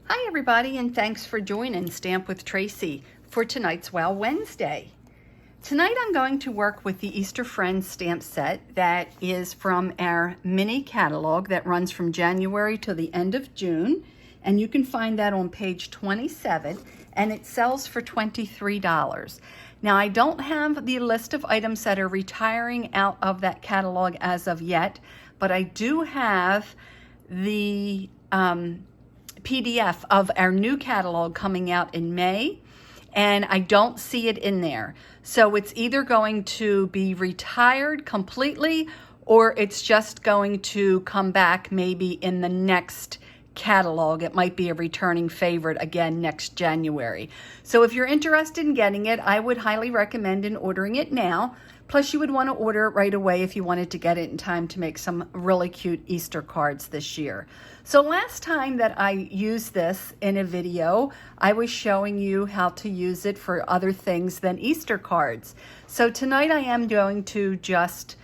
Hi everybody, and thanks for joining Stamp with Tracy for tonight's Wow Wednesday. Tonight I'm going to work with the Easter Friends stamp set that is from our mini catalog that runs from January to the end of June, and you can find that on page 27, and it sells for $23. Now I don't have the list of items that are retiring out of that catalog as of yet, but I do have the PDF of our new catalog coming out in May, and I don't see it in there. So it's either going to be retired completely or it's just going to come back maybe in the next catalog. It might be a returning favorite again next January. So if you're interested in getting it, I would highly recommend in ordering it now. Plus you would want to order it right away if you wanted to get it in time to make some really cute Easter cards this year. So last time that I used this in a video, I was showing you how to use it for other things than Easter cards. So tonight I am going to just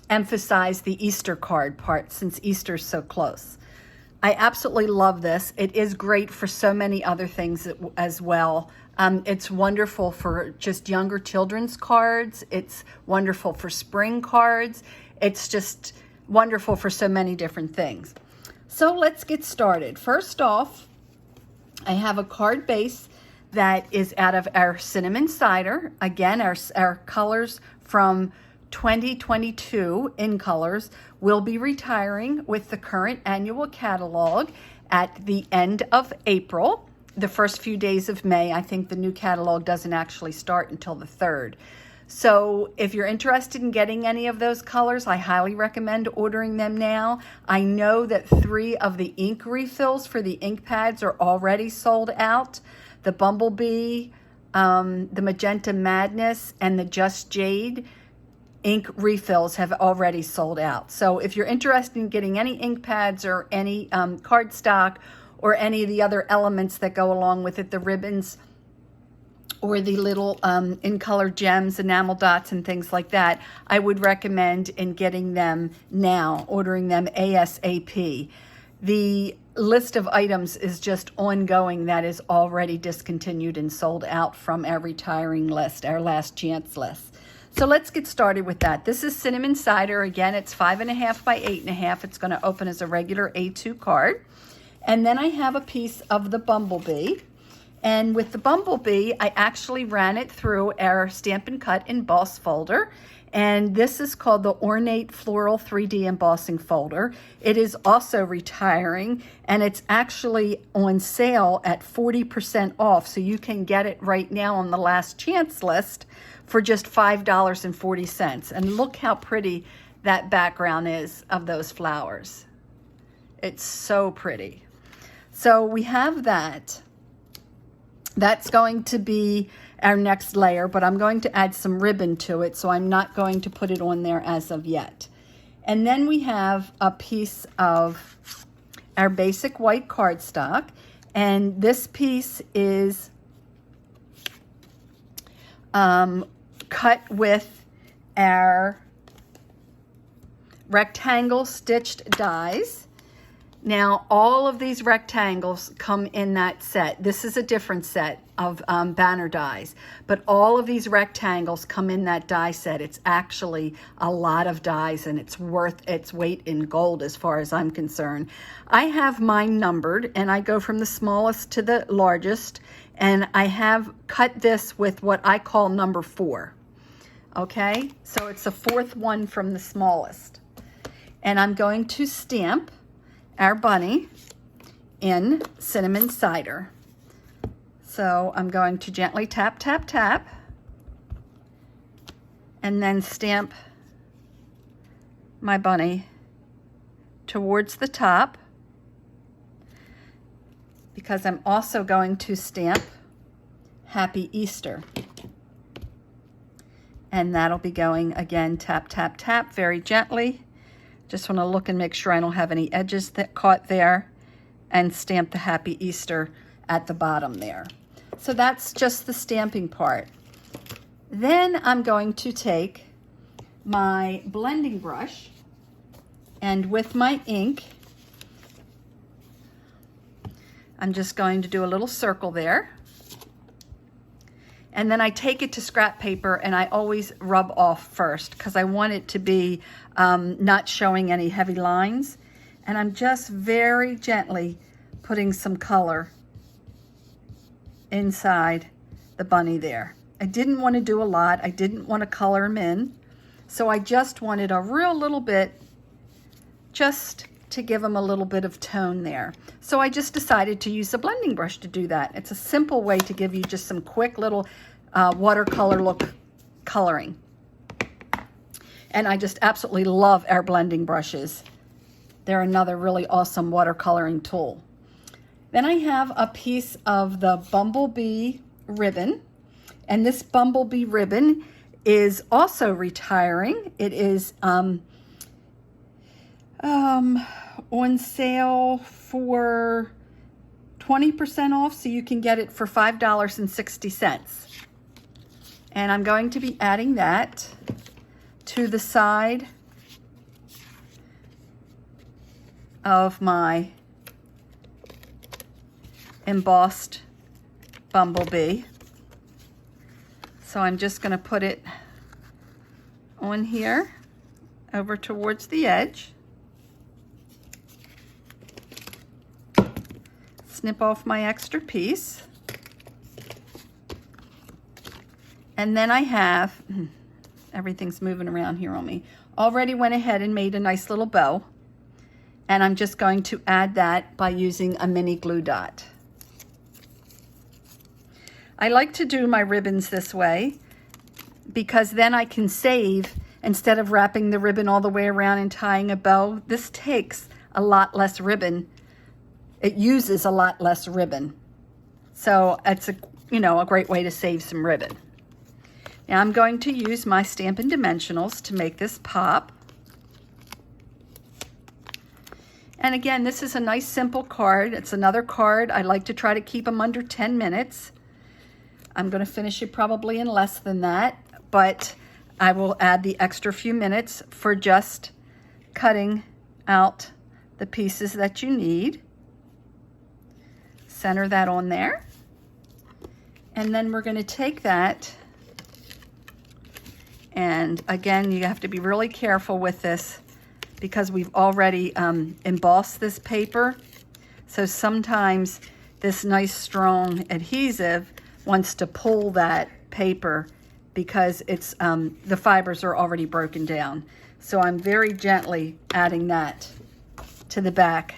emphasize the Easter card part since Easter's so close. I absolutely love this. It is great for so many other things as well. It's wonderful for just younger children's cards. It's wonderful for spring cards. It's just wonderful for so many different things. So let's get started. First off, I have a card base that is out of our cinnamon cider. Again, our colors from 2022 in colors will be retiring with the current annual catalog at the end of April. The first few days of May. I think the new catalog doesn't actually start until the 3rd. So if you're interested in getting any of those colors, I highly recommend ordering them now. I know that 3 of the ink refills for the ink pads are already sold out. The Bumblebee, the Magenta Madness, and the Just Jade ink refills have already sold out. So if you're interested in getting any ink pads or any cardstock or any of the other elements that go along with it, the ribbons or the little in color gems, enamel dots and things like that, I would recommend in getting them now, ordering them ASAP. The list of items is just ongoing that is already discontinued and sold out from our retiring list, our last chance list. So let's get started with that. This is cinnamon cider. Again, it's 5.5 by 8.5. It's going to open as a regular A2 card. And then I have a piece of the Bumblebee. And with the Bumblebee, I actually ran it through our Stampin' Cut Emboss folder. And this is called the Ornate Floral 3D Embossing folder. It is also retiring, and it's actually on sale at 40% off. So you can get it right now on the last chance list for just $5.40. And look how pretty that background is of those flowers. It's so pretty. So we have that. That's going to be our next layer, but I'm going to add some ribbon to it, so I'm not going to put it on there as of yet. And then we have a piece of our basic white cardstock, and this piece is cut with our rectangle stitched dies. Now, all of these rectangles come in that set. This is a different set of banner dies, but all of these rectangles come in that die set. It's actually a lot of dies, and it's worth its weight in gold as far as I'm concerned. I have mine numbered, and I go from the smallest to the largest, and I have cut this with what I call number 4. Okay, so it's the 4th one from the smallest. And I'm going to stamp our bunny in cinnamon cider. So I'm going to gently tap, tap, tap, and then stamp my bunny towards the top, because I'm also going to stamp Happy Easter. And that'll be going again, tap, tap, tap, very gently. Just want to look and make sure I don't have any edges that caught there, and stamp the Happy Easter at the bottom there. So that's just the stamping part. Then I'm going to take my blending brush, and with my ink, I'm just going to do a little circle there. And then I take it to scrap paper and I always rub off first because I want it to be not showing any heavy lines. And I'm just very gently putting some color inside the bunny there. I didn't want to do a lot. I didn't want to color him in. So I just wanted a real little bit just to give him a little bit of tone there. So I just decided to use a blending brush to do that. It's a simple way to give you just some quick little watercolor look coloring. And I just absolutely love our blending brushes. They're another really awesome watercoloring tool. Then I have a piece of the bumblebee ribbon. And this bumblebee ribbon is also retiring. It is on sale for 20% off, so you can get it for $5.60. And I'm going to be adding that to the side of my embossed bumblebee. So I'm just going to put it on here over towards the edge. Snip off my extra piece. And then I have, everything's moving around here on me, already went ahead and made a nice little bow. And I'm just going to add that by using a mini glue dot. I like to do my ribbons this way because then I can save, instead of wrapping the ribbon all the way around and tying a bow. This takes a lot less ribbon. It uses a lot less ribbon. So it's a great way to save some ribbon. Now I'm going to use my Stampin' Dimensionals to make this pop. And again, this is a nice simple card. It's another card. I like to try to keep them under 10 minutes. I'm going to finish it probably in less than that, but I will add the extra few minutes for just cutting out the pieces that you need. Center that on there. And then we're going to take that, and again, you have to be really careful with this because we've already embossed this paper. So sometimes this nice strong adhesive wants to pull that paper because it's the fibers are already broken down. So I'm very gently adding that to the back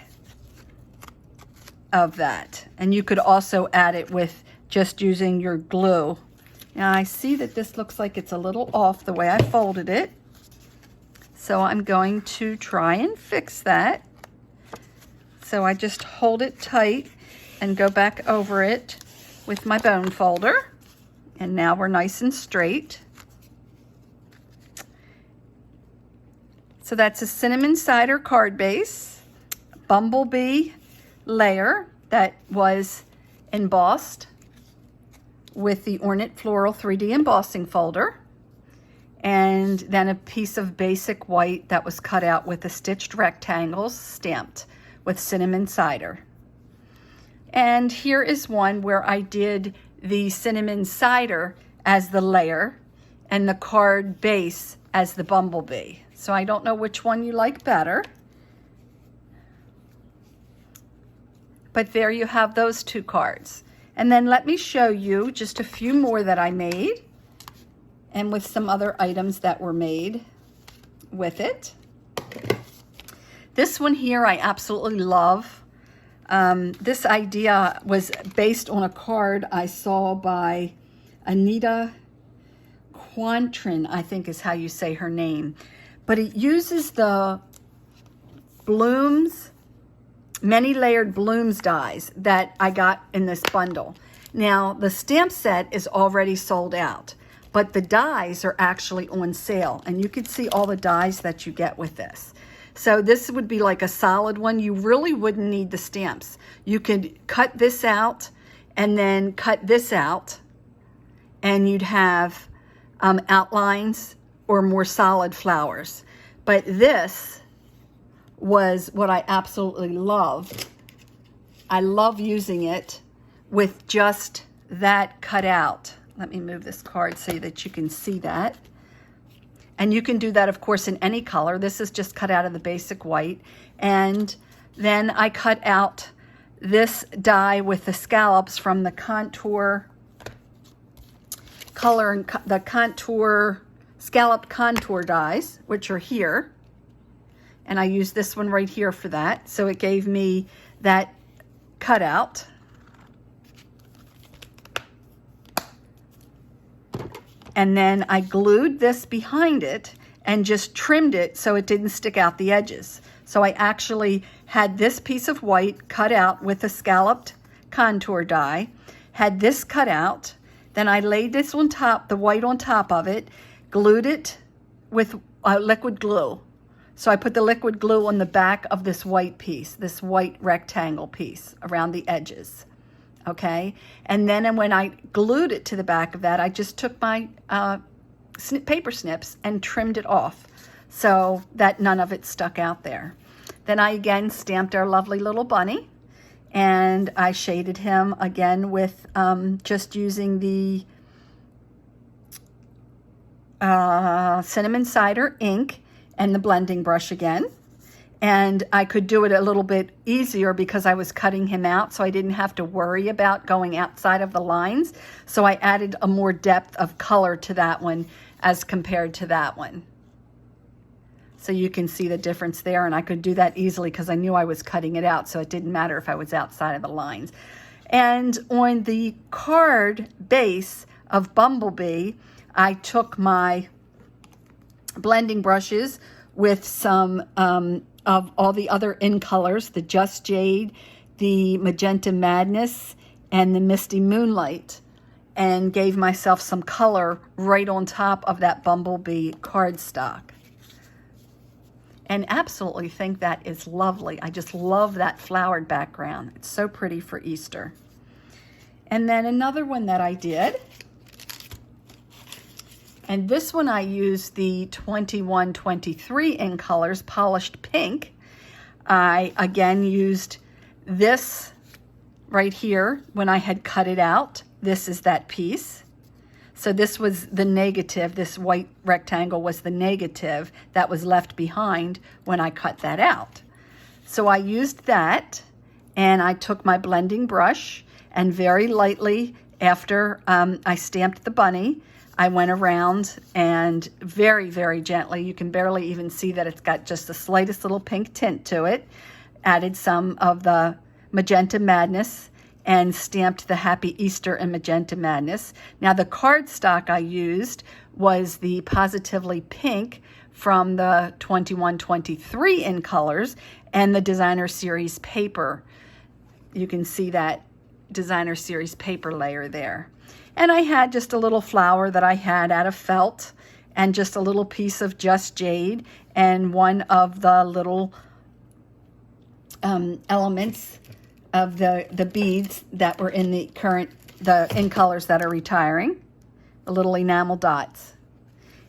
of that. And you could also add it with just using your glue. Now I see that this looks like it's a little off the way I folded it. So I'm going to try and fix that. So I just hold it tight and go back over it with my bone folder. And now we're nice and straight. So that's a cinnamon cider card base, bumblebee layer that was embossed with the Ornate Floral 3D embossing folder, and then a piece of basic white that was cut out with the stitched rectangles stamped with cinnamon cider. And here is one where I did the cinnamon cider as the layer and the card base as the bumblebee. So I don't know which one you like better. But there you have those two cards. And then let me show you just a few more that I made, and with some other items that were made with it. This one here I absolutely love. This idea was based on a card I saw by Anita Quantrin, I think is how you say her name. But it uses the blooms, many layered blooms dies that I got in this bundle. Now the stamp set is already sold out, but the dies are actually on sale, and you can see all the dies that you get with this. So this would be like a solid one. You really wouldn't need the stamps. You could cut this out and then cut this out, and you'd have outlines or more solid flowers. But this was what I absolutely loved. I love using it with just that cut out. Let me move this card so that you can see that. And you can do that, of course, in any color. This is just cut out of the basic white. And then I cut out this die with the scallops from the contour color and the contour scalloped contour dies, which are here. And I used this one right here for that. So it gave me that cutout. And then I glued this behind it and just trimmed it so it didn't stick out the edges. So I actually had this piece of white cut out with a scalloped contour die, had this cut out, then I laid this on top, the white on top of it, glued it with liquid glue. So I put the liquid glue on the back of this white piece, this white rectangle piece around the edges. Okay, and then when I glued it to the back of that, I just took my paper snips and trimmed it off so that none of it stuck out there. Then I again stamped our lovely little bunny, and I shaded him again with just using the cinnamon cider ink and the blending brush again. And I could do it a little bit easier because I was cutting him out, so I didn't have to worry about going outside of the lines. So I added a more depth of color to that one as compared to that one. So you can see the difference there, and I could do that easily because I knew I was cutting it out, so it didn't matter if I was outside of the lines. And on the card base of Bumblebee, I took my blending brushes with some of all the in colors, the Just Jade, the Magenta Madness, and the Misty Moonlight, and gave myself some color right on top of that Bumblebee cardstock. And absolutely think that is lovely. I just love that flowered background. It's so pretty for Easter. And then another one that I did, and this one I used the 2123 in colors, polished pink. I again used this right here when I had cut it out. This is that piece. So this was the negative, this white rectangle was the negative that was left behind when I cut that out. So I used that, and I took my blending brush, and very lightly after I stamped the bunny, I went around and very, very gently, you can barely even see that it's got just the slightest little pink tint to it, added some of the Magenta Madness and stamped the Happy Easter in Magenta Madness. Now the cardstock I used was the Positively Pink from the 2123 in colors and the Designer Series paper. You can see that Designer Series paper layer there. And I had just a little flower that I had out of felt and just a little piece of Just Jade and one of the little elements of the beads that were in the in colors that are retiring, the little enamel dots.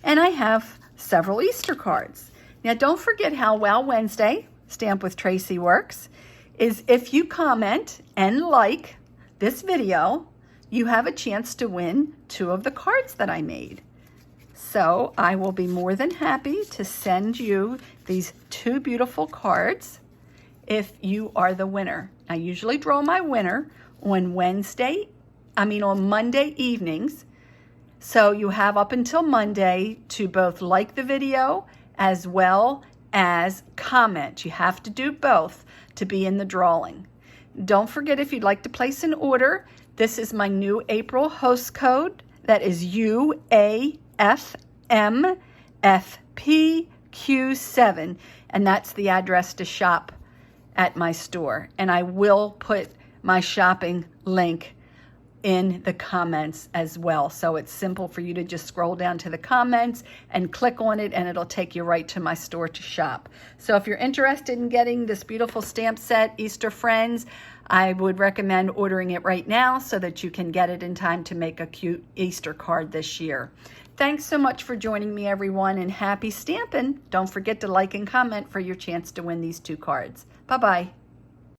And I have several Easter cards. Now don't forget how Wow Wednesday, Stamp with Tracy works, is if you comment and like this video, you have a chance to win 2 of the cards that I made. So I will be more than happy to send you these 2 beautiful cards if you are the winner. I usually draw my winner on on Monday evenings. So you have up until Monday to both like the video as well as comment. You have to do both to be in the drawing. Don't forget, if you'd like to place an order, this is my new April host code. That is UAFMFPQ7, and that's the address to shop at my store. And I will put my shopping link in the comments as well. So it's simple for you to just scroll down to the comments and click on it, and it'll take you right to my store to shop. So if you're interested in getting this beautiful stamp set, Easter Friends, I would recommend ordering it right now so that you can get it in time to make a cute Easter card this year. Thanks so much for joining me, everyone, and happy stamping. Don't forget to like and comment for your chance to win these 2 cards. Bye-bye.